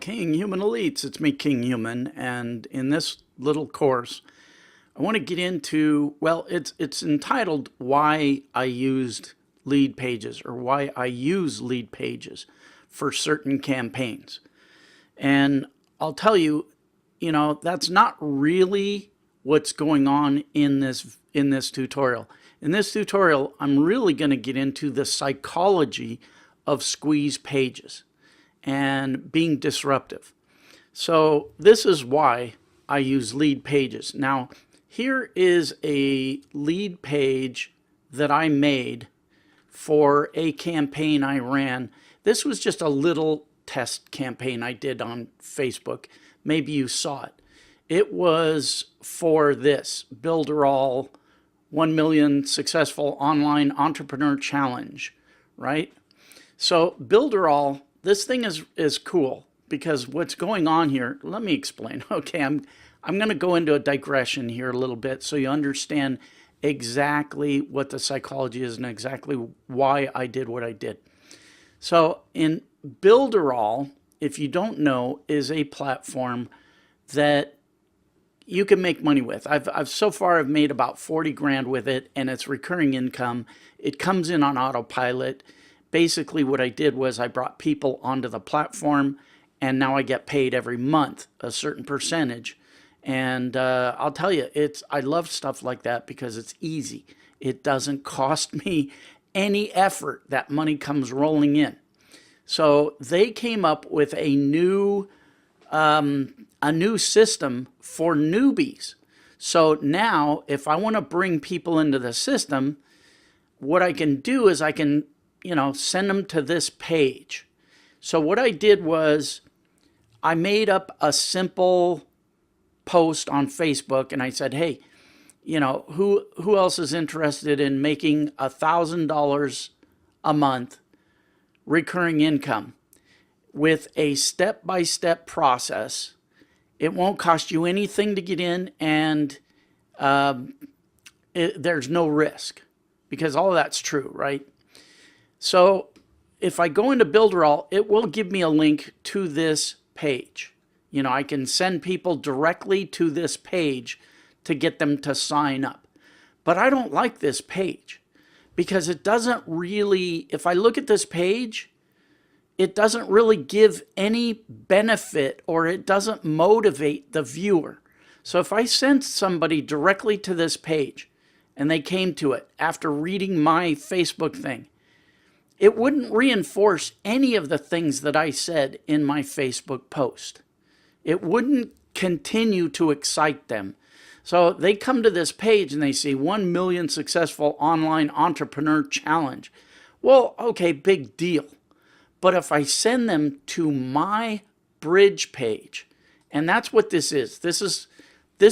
King Human Elites. It's me, King Human, and in this little course, I want to get into, well, it's entitled Why I Used Lead Pages, or Why I Use Lead Pages for Certain Campaigns. And I'll tell you, that's not really what's going on in this tutorial. In this tutorial, I'm really going to get into the psychology of squeeze pages and being disruptive. So this is why I use lead pages. Now, here is a lead page that I made for a campaign I ran. This was just a little test campaign I did on Facebook. Maybe you saw it. It was for this Builderall 1 million successful online entrepreneur challenge, right? So Builderall, this thing is cool because what's going on here, let me explain. Okay, I'm going to go into a digression here a little bit so you understand exactly what the psychology is and exactly why I did what I did. So in Builderall, if you don't know, is a platform that you can make money with. I've so far I've made about 40 grand with it, and it's recurring income. It comes in on autopilot. Basically what I did was I brought people onto the platform, and now I get paid every month a certain percentage. And I'll tell you, I love stuff like that because it's easy. It doesn't cost me any effort. That money comes rolling in. So they came up with a new system for newbies. So now if I want to bring people into the system, what I can do is I can, send them to this page. So what I did was I made up a simple post on Facebook and I said, hey, who else is interested in making $1,000 a month recurring income with a step-by-step process? It won't cost you anything to get in, and there's no risk because all of that's true, right? So if I go into Builderall, it will give me a link to this page. I can send people directly to this page to get them to sign up. But I don't like this page because it doesn't really, if I look at this page, it doesn't really give any benefit or it doesn't motivate the viewer. So if I sent somebody directly to this page and they came to it after reading my Facebook thing, it wouldn't reinforce any of the things that I said in my Facebook post. It wouldn't continue to excite them. So they come to this page and they see 1 million successful online entrepreneur challenge. Well, okay, big deal. But if I send them to my bridge page, and that's what this is. This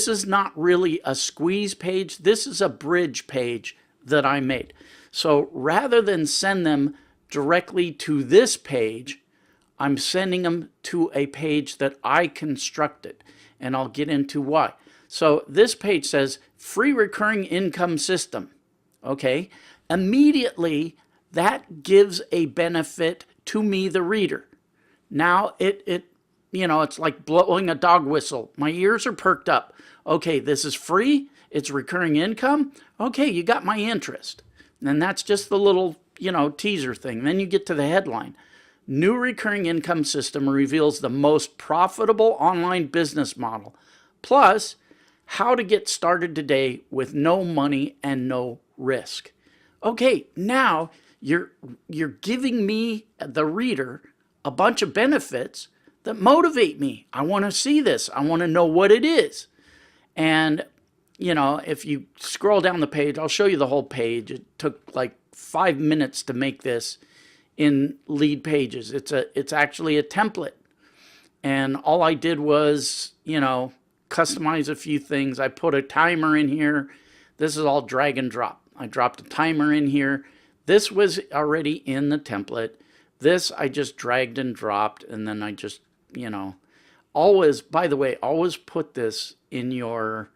is not really a squeeze page. This is a bridge page that I made. So rather than send them directly to this page, I'm sending them to a page that I constructed, and I'll get into why. So this page says free recurring income system. Okay, immediately that gives a benefit to me, the reader. Now it's like blowing a dog whistle. My ears are perked up. Okay, this is free. It's recurring income. Okay, you got my interest. And that's just the little, teaser thing. Then you get to the headline. New recurring income system reveals the most profitable online business model. Plus, how to get started today with no money and no risk. Okay, now you're giving me, the reader, a bunch of benefits that motivate me. I want to see this. I want to know what it is. And, if you scroll down the page, I'll show you the whole page. It took like 5 minutes to make this in lead pages. It's actually a template. And all I did was, customize a few things. I put a timer in here. This is all drag and drop. I dropped a timer in here. This was already in the template. This I just dragged and dropped, and then I just, always, by the way, always put this in your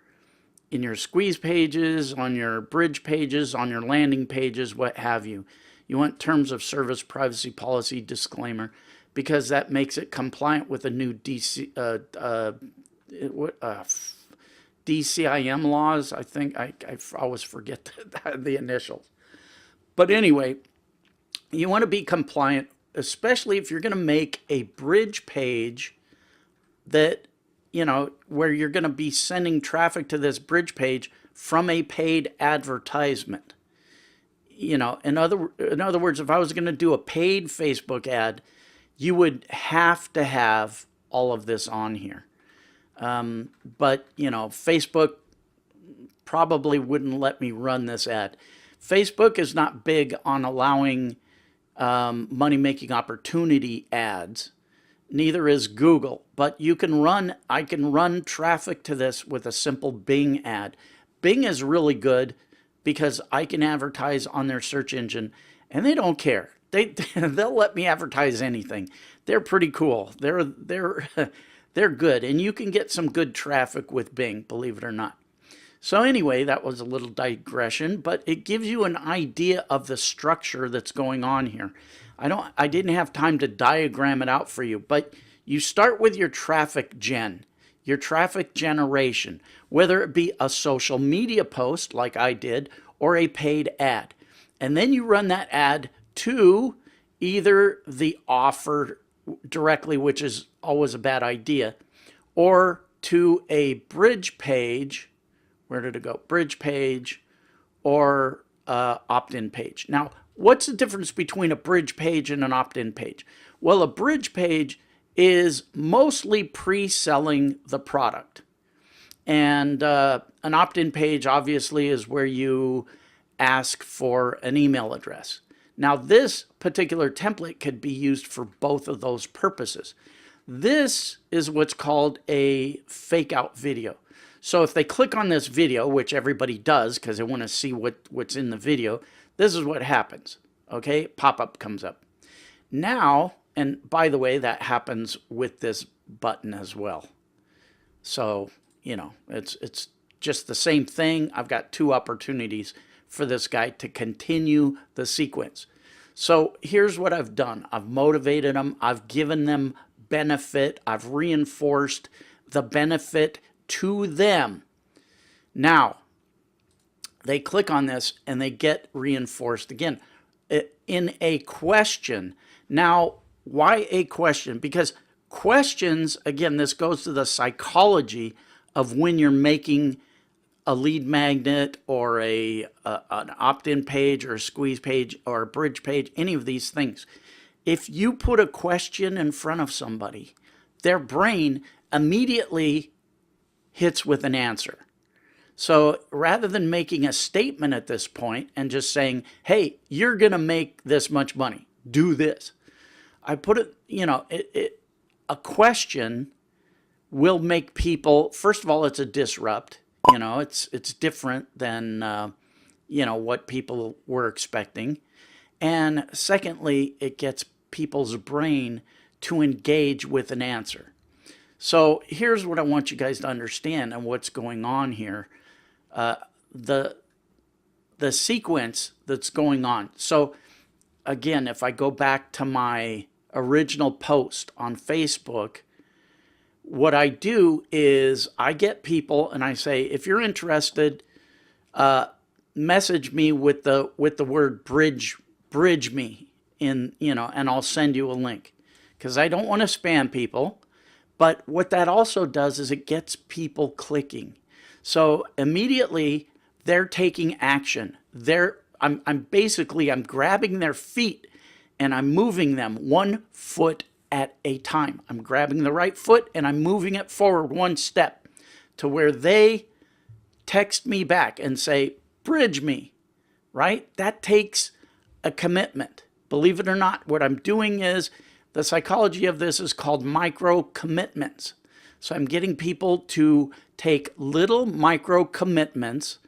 squeeze pages, on your bridge pages, on your landing pages, what have you. You want terms of service, privacy policy, disclaimer. because that makes it compliant with the new DCIM laws. I think I always forget the initials. But anyway, you want to be compliant, especially if you're going to make a bridge page that, you know, where you're going to be sending traffic to this bridge page from a paid advertisement. You know, in other words, if I was going to do a paid Facebook ad, you would have to have all of this on here. But, you know, Facebook probably wouldn't let me run this ad. Facebook is not big on allowing money-making opportunity ads. Neither is Google. But I can run traffic to this with a simple Bing ad. Bing is really good because I can advertise on their search engine, and they don't care. They'll let me advertise anything. They're pretty cool. They're good, and you can get some good traffic with Bing, believe it or not. So anyway, that was a little digression, but it gives you an idea of the structure that's going on here. I didn't have time to diagram it out for you, but you start with your traffic gen, your traffic generation, whether it be a social media post like I did or a paid ad. And then you run that ad to either the offer directly, which is always a bad idea, or to a bridge page. Where did it go? Bridge page or opt-in page. Now, what's the difference between a bridge page and an opt-in page? Well, a bridge page is mostly pre-selling the product. And an opt-in page obviously is where you ask for an email address. Now, this particular template could be used for both of those purposes. This is what's called a fake out video. So if they click on this video, which everybody does because they want to see what's in the video, this is what happens. Okay, pop-up comes up. Now, and by the way, that happens with this button as well. So, you know, it's just the same thing. I've got two opportunities for this guy to continue the sequence. So here's what I've done. I've motivated them. I've given them benefit. I've reinforced the benefit to them. Now, they click on this and they get reinforced again in a question. Now, why a question? Because questions, again, this goes to the psychology of when you're making a lead magnet or an opt-in page or a squeeze page or a bridge page, any of these things. If you put a question in front of somebody, their brain immediately hits with an answer. So rather than making a statement at this point and just saying, hey, you're going to make this much money, do this. I put it, you know, a question will make people, first of all, it's a disrupt. You know, it's different than, you know, what people were expecting. And secondly, it gets people's brain to engage with an answer. So here's what I want you guys to understand and what's going on here. The sequence that's going on. So again, if I go back to my original post on Facebook, what I do is I get people and I say, if you're interested, message me with the word bridge me in, you know, and I'll send you a link, because I don't want to spam people. But what that also does is it gets people clicking. So immediately they're taking action. I'm grabbing their feet and I'm moving them 1 foot at a time. I'm grabbing the right foot and I'm moving it forward 1 step to where they text me back and say, bridge me, right? That takes a commitment. Believe it or not, what I'm doing is, the psychology of this is called micro commitments. So I'm getting people to take little micro commitments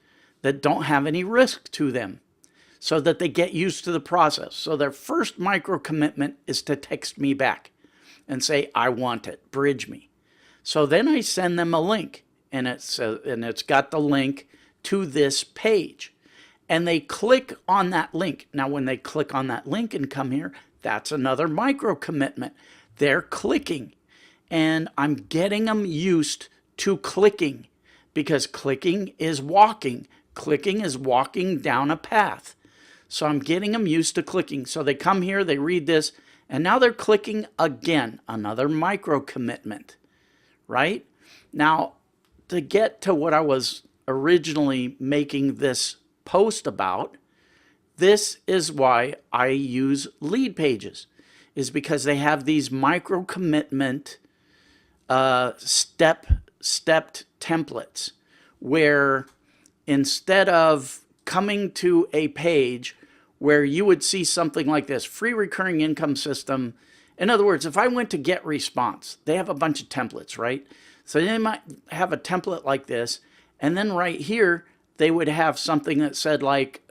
that don't have any risk to them so that they get used to the process. So their first micro commitment is to text me back and say, I want it, bridge me. So then I send them a link, and it's got the link to this page. And they click on that link. Now, when they click on that link and come here, That's another micro commitment. They're clicking, and I'm getting them used to clicking, because clicking is walking. Clicking is walking down a path. So I'm getting them used to clicking. So they come here, they read this, and now they're clicking again, another micro commitment, right? Now, to get to what I was originally making this post about, this is why I use lead pages, is because they have these micro commitment stepped templates, where instead of coming to a page where you would see something like this, free recurring income system. In other words, if I went to get response, they have a bunch of templates, right? So they might have a template like this, and then right here, they would have something that said like,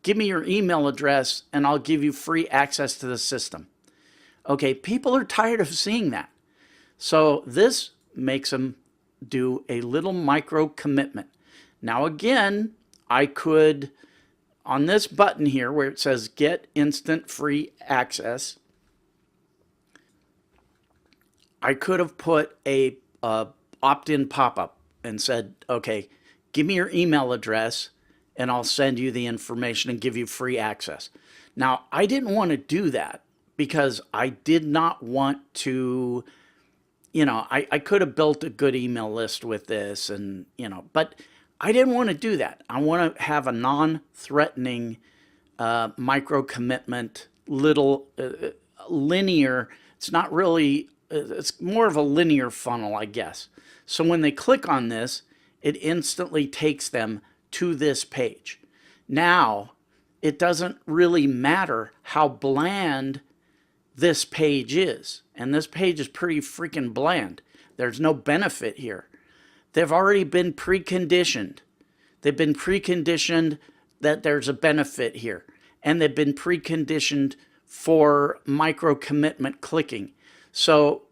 give me your email address and I'll give you free access to the system. Okay, people are tired of seeing that. So this makes them do a little micro commitment. Now again, I could, on this button here where it says get instant free access, I could have put a opt-in pop-up and said, okay, give me your email address and I'll send you the information and give you free access. Now, I didn't want to do that because I did not want to, I could have built a good email list with this and, but I didn't want to do that. I want to have a non-threatening micro commitment, little linear. It's not really, it's more of a linear funnel, I guess. So when they click on this, it instantly takes them to this page. Now, it doesn't really matter how bland this page is. And this page is pretty freaking bland. There's no benefit here. They've already been preconditioned. They've been preconditioned that there's a benefit here. And they've been preconditioned for micro commitment clicking. So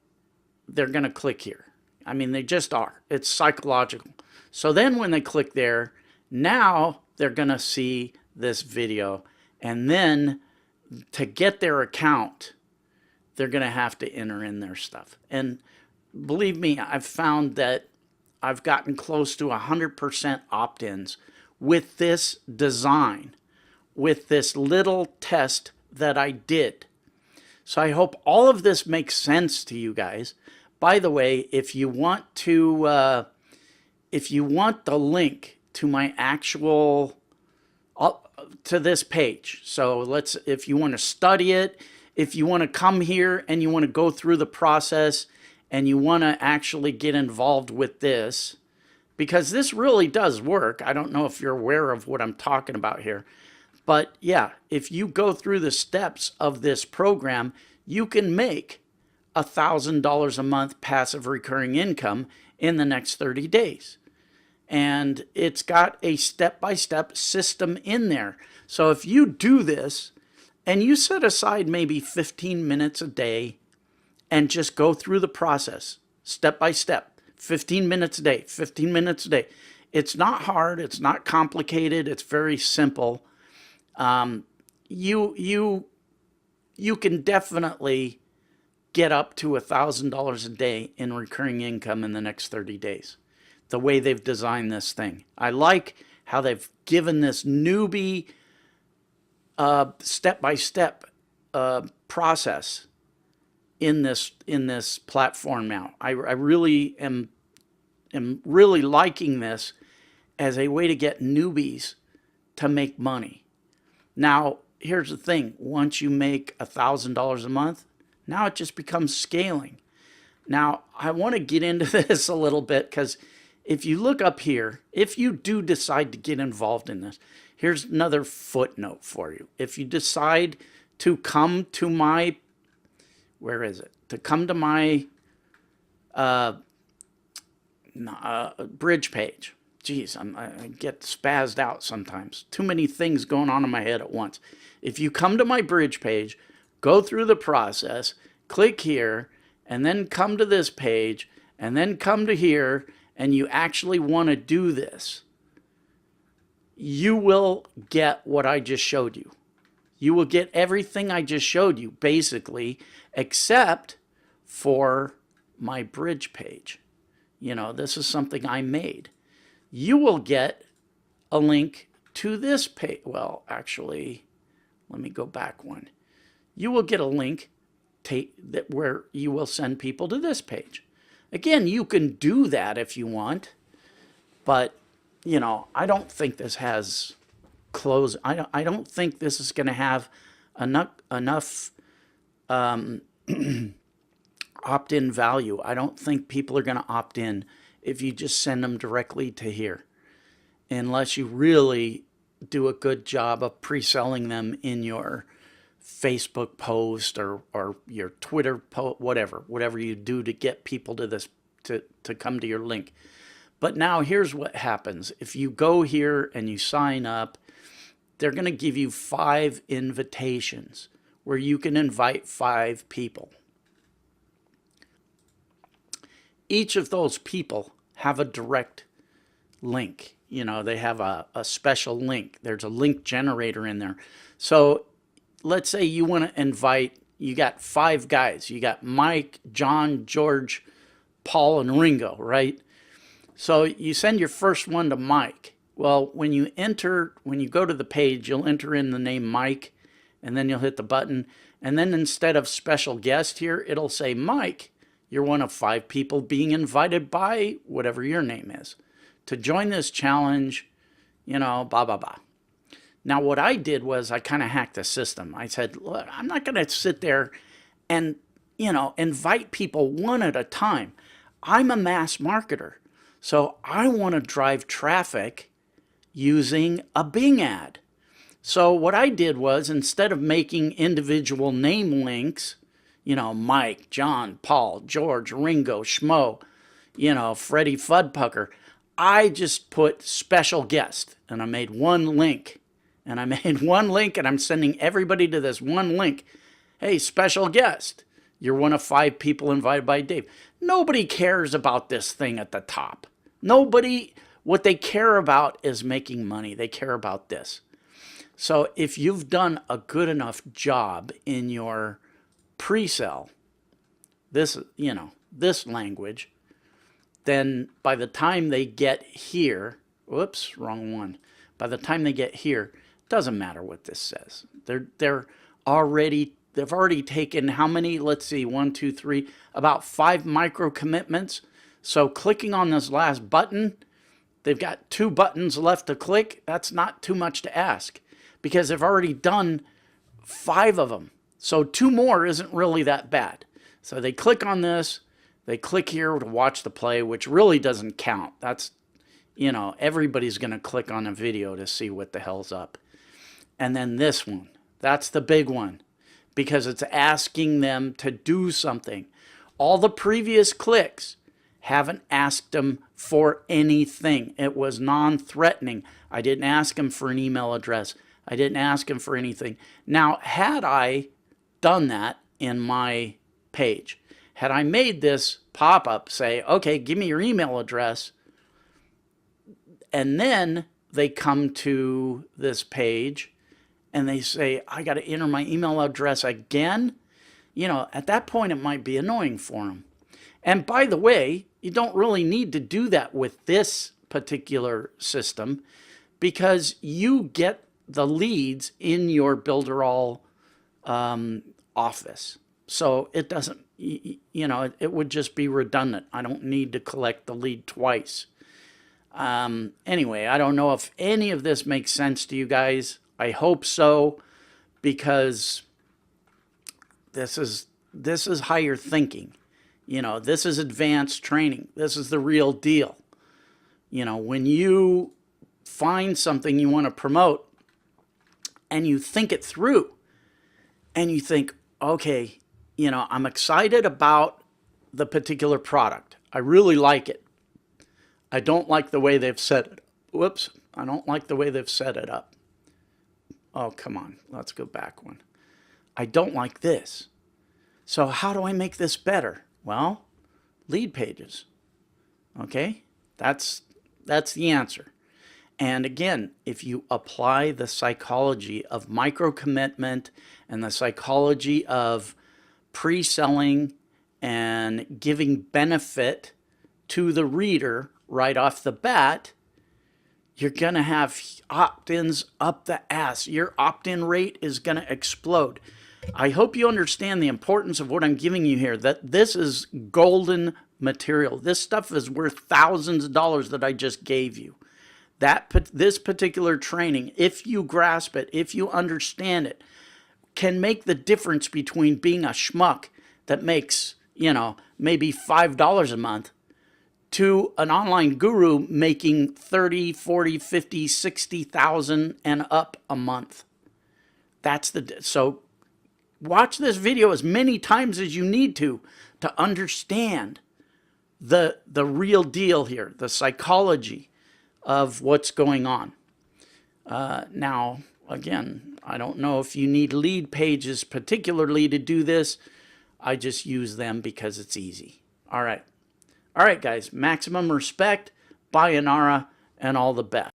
they're going to click here. I mean, they just are. It's psychological. So then when they click there, now they're going to see this video. And then to get their account, they're going to have to enter in their stuff. And believe me, I've found that I've gotten close to 100% opt-ins with this design, with this little test that I did. So I hope all of this makes sense to you guys. By the way, if you want the link to my actual, to this page, so if you want to study it, if you want to come here and you want to go through the process and you want to actually get involved with this, because this really does work. I don't know if you're aware of what I'm talking about here, but yeah, if you go through the steps of this program, you can make $1,000 a month passive recurring income in the next 30 days. And it's got a step-by-step system in there. So if you do this and you set aside maybe 15 minutes a day and just go through the process step by step, 15 minutes a day, 15 minutes a day. It's not hard. It's not complicated. It's very simple. You can definitely get up to $1,000 a day in recurring income in the next 30 days. The way they've designed this thing. I like how they've given this newbie step-by-step process in this platform now. I really am really liking this as a way to get newbies to make money. Now, here's the thing. Once you make $1,000 a month, now it just becomes scaling. Now, I want to get into this a little bit because if you look up here, if you do decide to get involved in this, here's another footnote for you. If you decide to come to my, where is it? To come to my bridge page. Geez, I get spazzed out sometimes. Too many things going on in my head at once. If you come to my bridge page, go through the process, click here, and then come to this page, and then come to here, and you actually want to do this, you will get what I just showed you. You will get everything I just showed you, basically, except for my bridge page. You know, this is something I made. You will get a link to this page. Well, actually, let me go back one. You will get a link where you will send people to this page. Again, you can do that if you want, but, you know, I don't think this has close. I don't think this is going to have enough opt-in value. I don't think people are going to opt in if you just send them directly to here, unless you really do a good job of pre-selling them in your Facebook post or your Twitter post, whatever you do to get people to this to come to your link. But now here's what happens. If you go here and you sign up, they're going to give you 5 invitations where you can invite 5 people. Each of those people have a direct link. You know, they have a special link. There's a link generator in there. So let's say you want to invite, you got 5 guys. You got Mike, John, George, Paul, and Ringo, right? So you send your first one to Mike. Well, when you go to the page, you'll enter in the name Mike, and then you'll hit the button. And then instead of special guest here, it'll say, Mike, you're one of 5 people being invited by whatever your name is to join this challenge, you know, blah, blah, blah. Now, what I did was I kind of hacked the system. I said, look, I'm not going to sit there and, you know, invite people one at a time. I'm a mass marketer, so I want to drive traffic using a Bing ad. So what I did was, instead of making individual name links, you know, Mike, John, Paul, George, Ringo, Schmo, you know, Freddie Fudpucker, I just put special guest, and I made one link. And I made one link, and I'm sending everybody to this one link. Hey, special guest, you're one of 5 people invited by Dave. Nobody cares about this thing at the top. Nobody, what they care about is making money. They care about this. So if you've done a good enough job in your pre-sell, this, you know, this language, then by the time they get here, whoops, wrong one. By the time they get here, doesn't matter what this says. They've already taken how many? Let's see, 1, 2, 3, about 5 micro commitments. So clicking on this last button, they've got 2 buttons left to click. That's not too much to ask because they've already done 5 of them. So 2 more isn't really that bad. So they click on this, they click here to watch the play, which really doesn't count. That's, you know, everybody's going to click on a video to see what the hell's up. And then this one, that's the big one because it's asking them to do something. All the previous clicks haven't asked them for anything. It was non-threatening. I didn't ask them for an email address. I didn't ask them for anything. Now, had I done that in my page, had I made this pop-up say, okay, give me your email address, and then they come to this page and they say, I got to enter my email address again, you know, at that point it might be annoying for them. And by the way, you don't really need to do that with this particular system because you get the leads in your Builderall office. So it doesn't, you know, it would just be redundant. I don't need to collect the lead twice. Anyway, I don't know if any of this makes sense to you guys. I hope so, because this is higher thinking. You know, this is advanced training. This is the real deal. You know, when you find something you want to promote and you think it through and you think, okay, you know, I'm excited about the particular product. I really like it. I don't like the way they've set it. Whoops. I don't like the way they've set it up. Oh, come on. Let's go back one. I don't like this. So how do I make this better? Well, lead pages. Okay? That's the answer. And again, if you apply the psychology of micro commitment and the psychology of pre-selling and giving benefit to the reader right off the bat, you're going to have opt-ins up the ass. Your opt-in rate is going to explode. I hope you understand the importance of what I'm giving you here, that this is golden material. This stuff is worth thousands of dollars that I just gave you. This particular training, if you grasp it, if you understand it, can make the difference between being a schmuck that makes, maybe $5 a month to an online guru making 30, 40, 50, 60,000 and up a month. So watch this video as many times as you need to understand the real deal here, the psychology of what's going on. Now, again, I don't know if you need lead pages particularly to do this. I just use them because it's easy. All right. All right, guys, maximum respect, sayonara, and all the best.